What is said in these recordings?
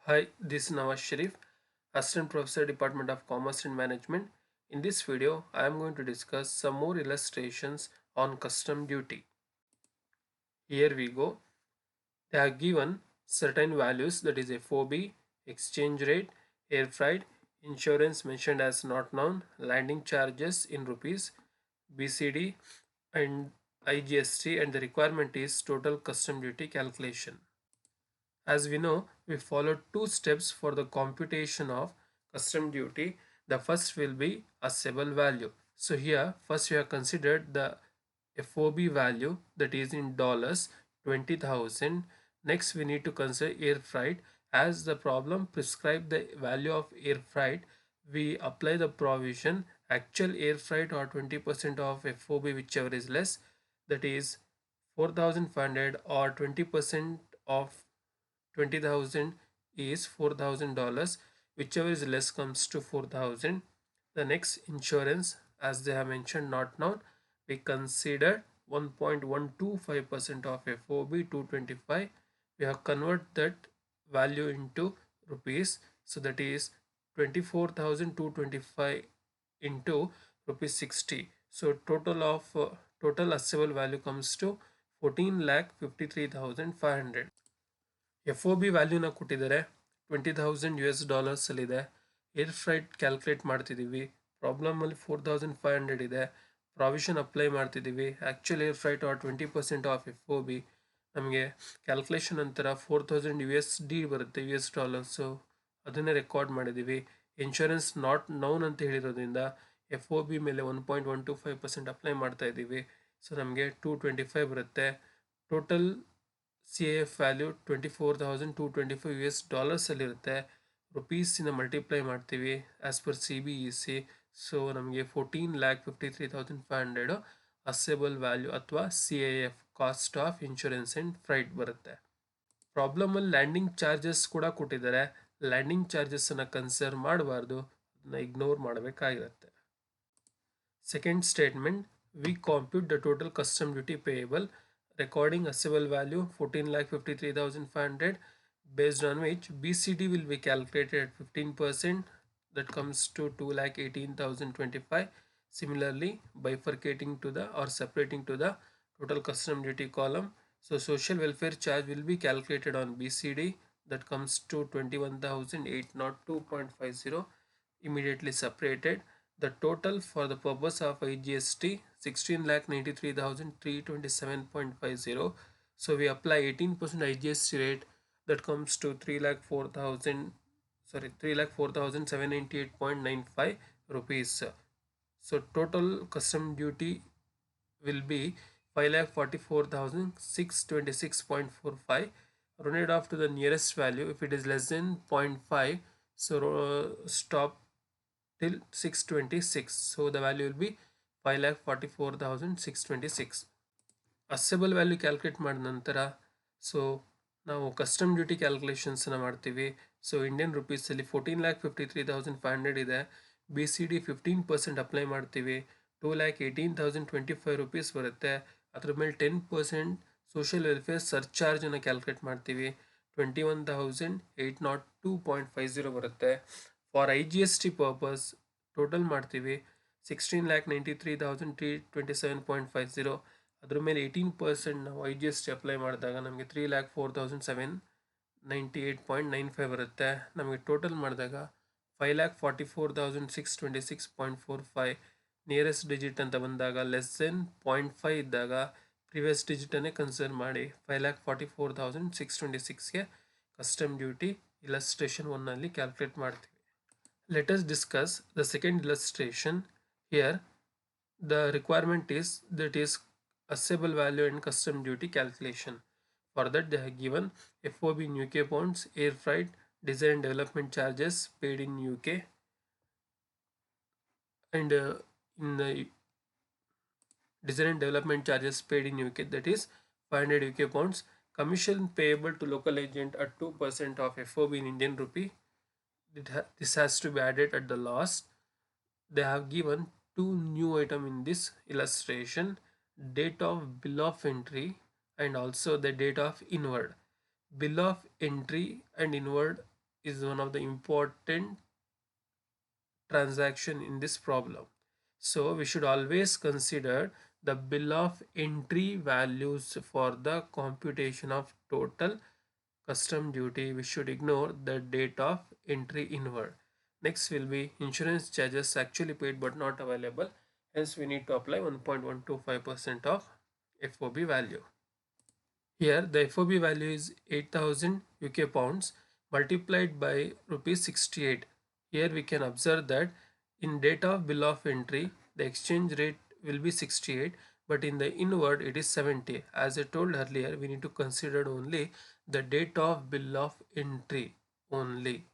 Hi, this is Nawaz Sharif, Assistant Professor, Department of Commerce and Management. In this video, I am going to discuss some more illustrations on custom duty. Here we go. They are given certain values, that is FOB, exchange rate, air freight, insurance mentioned as not known, landing charges in rupees, BCD and IGST, and the requirement is total custom duty calculation. As we know, we follow two steps for the computation of custom duty. The first will be assessable value. So here first we have considered the FOB value, that is in dollars 20,000. Next we need to consider air freight. As the problem prescribe the value of air freight, we apply the provision actual air freight or 20% of FOB, whichever is less, that is 4,500, or 20% of 20,000 is $4,000, whichever is less comes to 4,000. The next insurance, as they have mentioned not known, we consider 1.125% of FOB 225. We have convert that value into rupees, so that is 24,225 into rupees 60. So total assessable value comes to 14,53,500. FOB ವ್ಯಾಲ್ಯೂನ ಕೊಟ್ಟಿದ್ದಾರೆ, $20,000 ಅಲ್ಲಿದೆ. Air freight calculate ಮಾಡ್ತಿದ್ದೀವಿ, ಪ್ರಾಬ್ಲಮಲ್ಲಿ 4,500 ಇದೆ. Provision apply ಮಾಡ್ತಿದ್ದೀವಿ, actual air freight or 20% of FOB. ನಮಗೆ calculation ನಂತರ $4,000 ಬರುತ್ತೆ, US dollars. ಅದನ್ನೇ ರೆಕಾರ್ಡ್ ಮಾಡಿದ್ದೀವಿ. ಇನ್ಶೂರೆನ್ಸ್ ನಾಟ್ ನೌನ್ ಅಂತ ಹೇಳಿರೋದ್ರಿಂದ FOB ಮೇಲೆ 1.125% ಅಪ್ಲೈ ಮಾಡ್ತಾ ಇದ್ದೀವಿ. ಸೊ ನಮಗೆ 225 ಬರುತ್ತೆ. Total CAF value 24,225 US dollars ಅಲ್ಲಿರುತ್ತೆ. ರುಪೀಸಿನ ಮಲ್ಟಿಪ್ಲೈ ಮಾಡ್ತೀವಿ ಆಸ್ ಪರ್ CBEC. ಸೊ ನಮಗೆ 14,53,500 ಅಸೆಬಲ್ ವ್ಯಾಲ್ಯೂ ಅಥವಾ CAF, cost of insurance and freight ಬರುತ್ತೆ. ಪ್ರಾಬ್ಲಮಲ್ಲಿ ಲ್ಯಾಂಡಿಂಗ್ ಚಾರ್ಜಸ್ ಕೂಡ ಕೊಟ್ಟಿದ್ದಾರೆ. ಲ್ಯಾಂಡಿಂಗ್ ಚಾರ್ಜಸ್ಸನ್ನು ಕನ್ಸಿಡರ್ ಮಾಡಬಾರ್ದು, ಅದನ್ನ ignore ಮಾಡಬೇಕಾಗಿರುತ್ತೆ. Second statement, we compute the total custom duty payable, recording assessable value 14,53,500, based on which BCD will be calculated at 15%, that comes to 2,18,025. Similarly, bifurcating to the or separating to the total custom duty column. So social welfare charge will be calculated on BCD, that comes to 21,802.50, immediately separated. The total for the purpose of IGST 16,93,327.50. So we apply 18% IGST rate, that comes to 3,04,798.95 rupees. So total custom duty will be 5,44,626.45. Run it off to the nearest value. If it is less than 0.5, so stop till 626. So the value will be 5,44,626. Assessable value calculate ಮಾಡಿದ ನಂತರ so ನಾವು custom duty ಕ್ಯಾಲ್ಕುಲೇಷನ್ಸನ್ನು ಮಾಡ್ತೀವಿ. So Indian ರುಪೀಸಲ್ಲಿ 14,53,500 ಇದೆ. BCD 15% apply ಮಾಡ್ತೀವಿ, 2,18,025 rupees ಬರುತ್ತೆ. ಅದ್ರ ಮೇಲೆ 10% social welfare ಸರ್ಚಾರ್ಜನ್ನು calculate ಮಾಡ್ತೀವಿ, 21,802.50 ಬರುತ್ತೆ. ಫಾರ್ IGST ಪರ್ಪಸ್ ಟೋಟಲ್ ಮಾಡ್ತೀವಿ, 16,93,327.50. ಅದ್ರ ಮೇಲೆ 18% ನಾವು IGST ಅಪ್ಲೈ ಮಾಡಿದಾಗ ನಮಗೆ 3,04,798.95 ಬರುತ್ತೆ. ನಮಗೆ ಟೋಟಲ್ ಮಾಡಿದಾಗ 5,44,626.45. ನಿಯರೆಸ್ಟ್ ಡಿಜಿಟ್ ಅಂತ ಬಂದಾಗ ಲೆಸ್ ದೆನ್ 0.5 ಇದ್ದಾಗ ಪ್ರಿವಿಯಸ್ ಡಿಜಿಟನ್ನೇ ಕನ್ಸಿಡರ್ ಮಾಡಿ 5,44,626ಗೆ ಕಸ್ಟಮ್ ಡ್ಯೂಟಿ ಇಲಸ್ಟ್ರೇಷನ್ 1ನಲ್ಲಿ ಕ್ಯಾಲ್ಕುಲೇಟ್ ಮಾಡ್ತೀವಿ. Let us discuss the second illustration. Here the requirement is assessable value and custom duty calculation. For that they have given FOB in UK pounds, air freight, design and development charges paid in UK, and in the design and development charges paid in UK, that is 500 UK pounds. Commission payable to local agent at 2% of FOB in Indian rupee. This has to be added at the last. They have given two new items in this illustration: date of bill of entry and also the date of inward. Bill of entry and inward is one of the important transaction in this problem. So we should always consider the bill of entry values for the computation of total custom duty. We should ignore the date of entry inward. Next will be insurance charges actually paid but not available. Hence we need to apply 1.125% of FOB value. Here the FOB value is 8000 UK pounds multiplied by rupees 68. Here we can observe that in date of bill of entry the exchange rate will be 68, but in the inward it is 70. As I told earlier, we need to consider only the date of bill of entry only.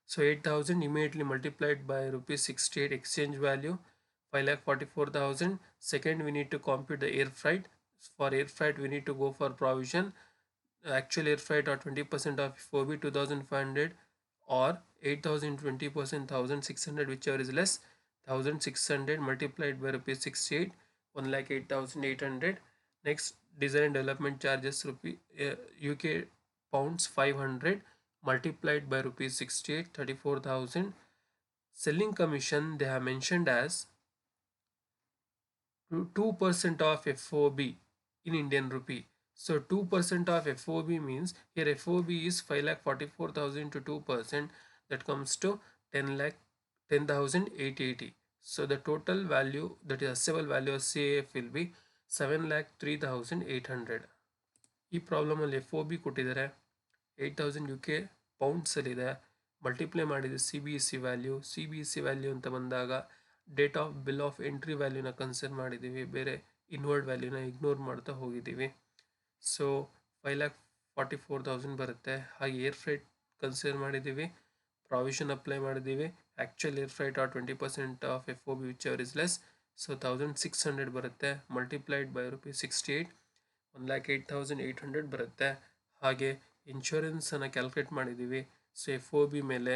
So 8000 immediately multiplied by rupees 68 exchange value 5,44,000. Second, we need to compute the air freight. For air freight we need to go for provision. Actual air freight or 20% of FOB 2500 or 8000 20% 1600, whichever is less. 1600 multiplied by rupees 68 1,08,800. Next, design and development charges UK pounds 500 multiplied by rupees 68 34,000. Selling commission they have mentioned as 2% of FOB in Indian rupee. So 2% of FOB means here FOB is 5,44,000 to 2%, that comes to 10 lakh 10,880. So the total value, that is assessable value of CAF, will be 7,03,800. ಈ ಪ್ರಾಬ್ಲಮಲ್ಲಿ FOB ಕೊಟ್ಟಿದ್ದಾರೆ 8000 UK ಪೌಂಡ್ಸಲ್ಲಿದೆ, multiply ಮಾಡಿದೆ CBEC value ಅಂತ ಬಂದಾಗ date of bill of entry ವ್ಯಾಲ್ಯೂನ consider ಮಾಡಿದ್ದೀವಿ, ಬೇರೆ inward ವ್ಯಾಲ್ಯೂನ ignore ಮಾಡ್ತಾ ಹೋಗಿದ್ದೀವಿ. ಸೊ 5,44,000 ಬರುತ್ತೆ. ಹಾಗೆ ಏರ್ ಫ್ರೈಟ್ ಕನ್ಸಿಡರ್ ಮಾಡಿದ್ದೀವಿ, ಪ್ರಾವಿಷನ್ ಅಪ್ಲೈ ಮಾಡಿದ್ದೀವಿ, actual air freight or 20% of FOB whichever is less. So 1600 ಬರುತ್ತೆ ಮಲ್ಟಿಪ್ಲೈಡ್ ಬೈ rupees 68 1,08,800 ಬರುತ್ತೆ. ಹಾಗೆ ಇನ್ಶೂರೆನ್ಸನ್ನು ಕ್ಯಾಲ್ಕುಲೇಟ್ ಮಾಡಿದ್ದೀವಿ. ಸೊ FOB ಮೇಲೆ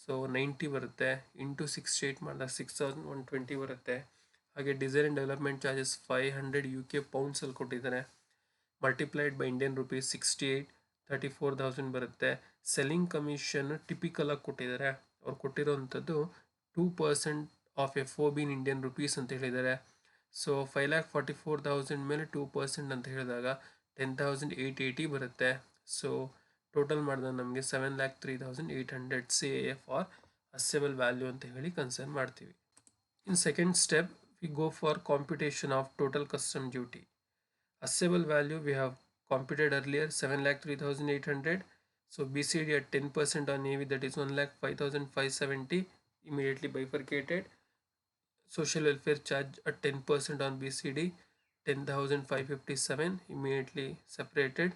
ಸೊ 90 ಬರುತ್ತೆ, ಇಂಟು 68 ಮಾಡಿದಾಗ 6,120 ಬರುತ್ತೆ. ಹಾಗೆ design and development charges 500 UK ಪೌಂಡ್ಸಲ್ಲಿ ಕೊಟ್ಟಿದ್ದಾರೆ, ಮಲ್ಟಿಪ್ಲೈಡ್ ಬೈ ಇಂಡಿಯನ್ ರುಪೀಸ್ 68 34,000 ಬರುತ್ತೆ. ಸೆಲ್ಲಿಂಗ್ ಕಮಿಷನ್ ಟಿಪಿಕಲಾಗಿ ಕೊಟ್ಟಿದ್ದಾರೆ, ಅವ್ರು ಕೊಟ್ಟಿರೋವಂಥದ್ದು 2% of FOB in Indian rupees ಅಂತ ಹೇಳಿದ್ದಾರೆ. ಸೊ 5,44,000 ಮೇಲೆ 2% ಅಂತ ಹೇಳಿದಾಗ 10,880 ಬರುತ್ತೆ. ಸೊ ಟೋಟಲ್ ಮಾಡಿದಾಗ ನಮಗೆ 7,03,800 CAF ಆರ್ ಅಸೆಬಲ್ ವ್ಯಾಲ್ಯೂ ಅಂತ ಹೇಳಿ ಕನ್ಸಿಡರ್ ಮಾಡ್ತೀವಿ. In second step we go for computation of total custom duty. Assessable value we have computed earlier 7,03,800. So BCD at 10% on AV, that is 1,05,570, immediately bifurcated. Social welfare charge at 10% on BCD 10,557, immediately separated.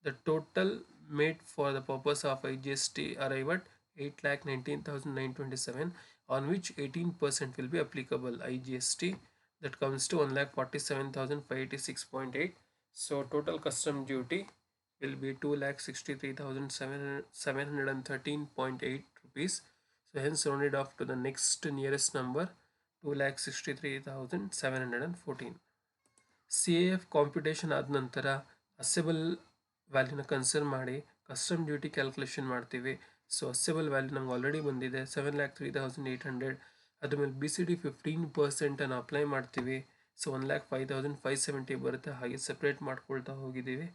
The total made for the purpose of IGST arrive at 8,19,927, on which 18% will be applicable IGST, that comes to 1,47,586.8. So total custom duty will be 2,63,713.8 rupees. So hence rounded off to the next nearest number 2,63,714. CAF ಕಾಂಪ್ಯುಟೇಷನ್ ಆದ ನಂತರ ಅಸೆಬಲ್ ವ್ಯಾಲ್ಯೂನ consider ಮಾಡಿ custom duty calculation ಮಾಡ್ತೀವಿ. So ಅಸೆಬಲ್ value ನಮ್ಗೆ already ಬಂದಿದೆ 7,03,800. ಅದ್ರ ಮೇಲೆ BCD 15% apply ಮಾಡ್ತೀವಿ. So 1,05,570 ಬರುತ್ತೆ, ಹಾಗೆ ಸಪ್ರೇಟ್ ಮಾಡ್ಕೊಳ್ತಾ ಹೋಗಿದ್ದೀವಿ.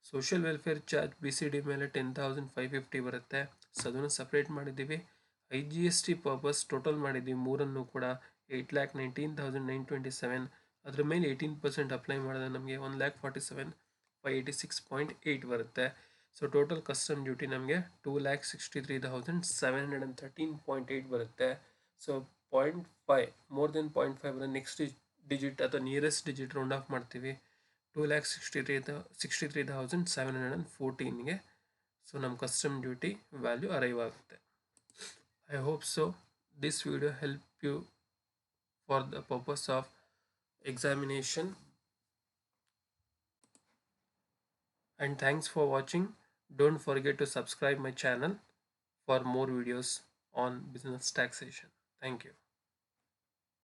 ಸೋಷಿಯಲ್ ವೆಲ್ಫೇರ್ ಚಾರ್ಜ್ BCD ಮೇಲೆ 10,550 ಬರುತ್ತೆ, ಸೊ ಅದನ್ನು ಸಪ್ರೇಟ್ ಮಾಡಿದ್ದೀವಿ. IGST ಪರ್ಪಸ್ ಟೋಟಲ್ ಮಾಡಿದ್ದೀವಿ ಮೂರನ್ನು ಕೂಡ 8,19,927. ಅದ್ರ ಮೇಲೆ 18% ಅಪ್ಲೈ ಮಾಡಿದ್ರೆ ನಮಗೆ 1,47,586.8 ಬರುತ್ತೆ. ಸೊ ಟೋಟಲ್ ಕಸ್ಟಮ್ ಡ್ಯೂಟಿ ನಮಗೆ 2,63,713.8 ಬರುತ್ತೆ. ಸೊ 0.5 ಮೋರ್ ದೆನ್ 0.5 ಬರುತ್ತೆ. ನೆಕ್ಸ್ಟ್ ಡಿಜಿಟ್ ಅಥವಾ ನಿಯರೆಸ್ಟ್ ಡಿಜಿಟ್ ರೌಂಡ್ ಆಫ್ ಮಾಡ್ತೀವಿ 2,63,714ಗೆ. ಸೊ ನಮ್ಮ ಕಸ್ಟಮ್ ಡ್ಯೂಟಿ ವ್ಯಾಲ್ಯೂ ಅರೈವ್ ಆಗುತ್ತೆ. I hope so this video help you for the purpose of examination, and thanks for watching. Don't forget to subscribe my channel for more videos on business taxation. Thank you.